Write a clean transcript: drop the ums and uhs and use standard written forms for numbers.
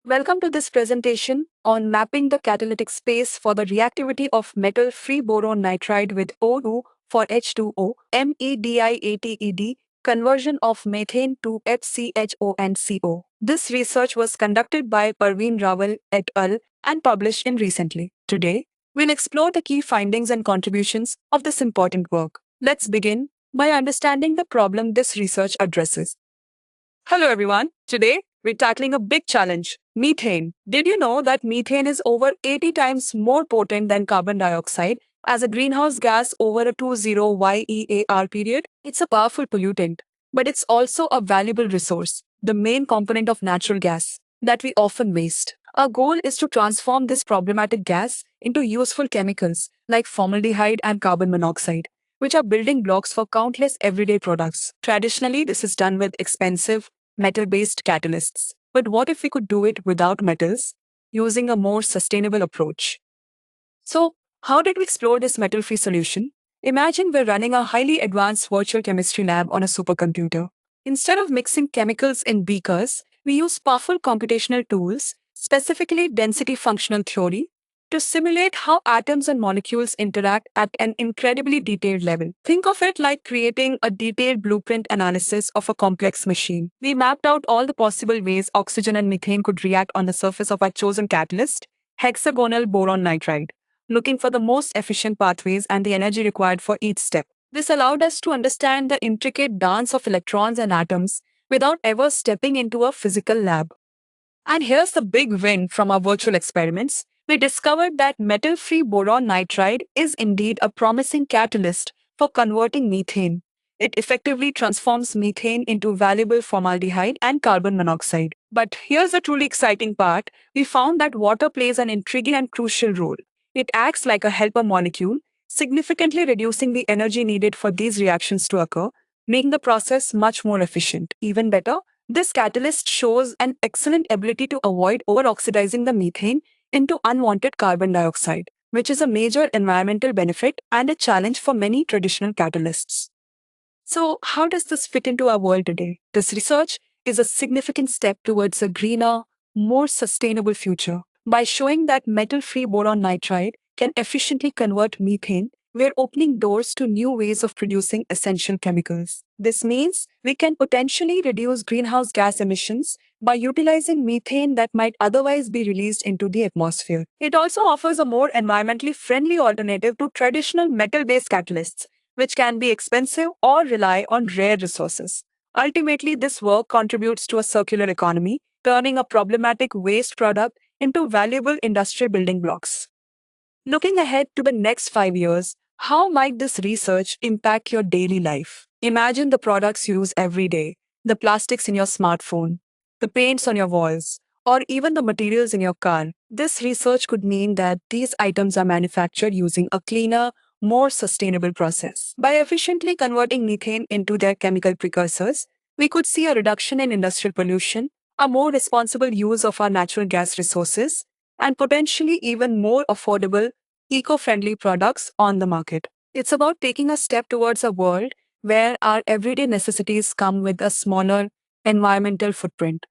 Welcome to this presentation on mapping the catalytic space for the reactivity of metal-free boron nitride with O2 for H2O, MEDIATED, conversion of methane to HCHO and CO. This research was conducted by Parveen Rawal et al. And published in recently. Today, we'll explore the key findings and contributions of this important work. Let's begin by understanding the problem this research addresses. Hello, everyone. Today, we're tackling a big challenge methane. Did you know that methane is over 80 times more potent than carbon dioxide as a greenhouse gas over a 20 YEAR period? It's a powerful pollutant, but it's also a valuable resource, the main component of natural gas that we often waste. Our goal is to transform this problematic gas into useful chemicals like formaldehyde and carbon monoxide, which are building blocks for countless everyday products. Traditionally, this is done with expensive, metal-based catalysts. But what if we could do it without metals, using a more sustainable approach? So, how did we explore this metal-free solution? Imagine we're running a highly advanced virtual chemistry lab on a supercomputer. Instead of mixing chemicals in beakers, we use powerful computational tools, specifically density functional theory, to simulate how atoms and molecules interact at an incredibly detailed level. Think of it like creating a detailed blueprint analysis of a complex machine. We mapped out all the possible ways oxygen and methane could react on the surface of our chosen catalyst, hexagonal boron nitride, looking for the most efficient pathways and the energy required for each step. This allowed us to understand the intricate dance of electrons and atoms without ever stepping into a physical lab. And here's the big win from our virtual experiments. We discovered that metal-free boron nitride is indeed a promising catalyst for converting methane. It effectively transforms methane into valuable formaldehyde and carbon monoxide. But here's the truly exciting part. We found that water plays an intriguing and crucial role. It acts like a helper molecule, significantly reducing the energy needed for these reactions to occur, making the process much more efficient. Even better, this catalyst shows an excellent ability to avoid over-oxidizing the methane into unwanted carbon dioxide, which is a major environmental benefit and a challenge for many traditional catalysts. So, how does this fit into our world today? This research is a significant step towards a greener, more sustainable future. By showing that metal-free boron nitride can efficiently convert methane, we're opening doors to new ways of producing essential chemicals. This means we can potentially reduce greenhouse gas emissions by utilizing methane that might otherwise be released into the atmosphere. It also offers a more environmentally friendly alternative to traditional metal-based catalysts, which can be expensive or rely on rare resources. Ultimately, this work contributes to a circular economy, turning a problematic waste product into valuable industrial building blocks. Looking ahead to the next 5 years, how might this research impact your daily life? Imagine the products you use every day, the plastics in your smartphone, the paints on your walls, or even the materials in your car. This research could mean that these items are manufactured using a cleaner, more sustainable process. By efficiently converting methane into their chemical precursors, we could see a reduction in industrial pollution, a more responsible use of our natural gas resources, and potentially even more affordable, eco-friendly products on the market. It's about taking a step towards a world where our everyday necessities come with a smaller environmental footprint.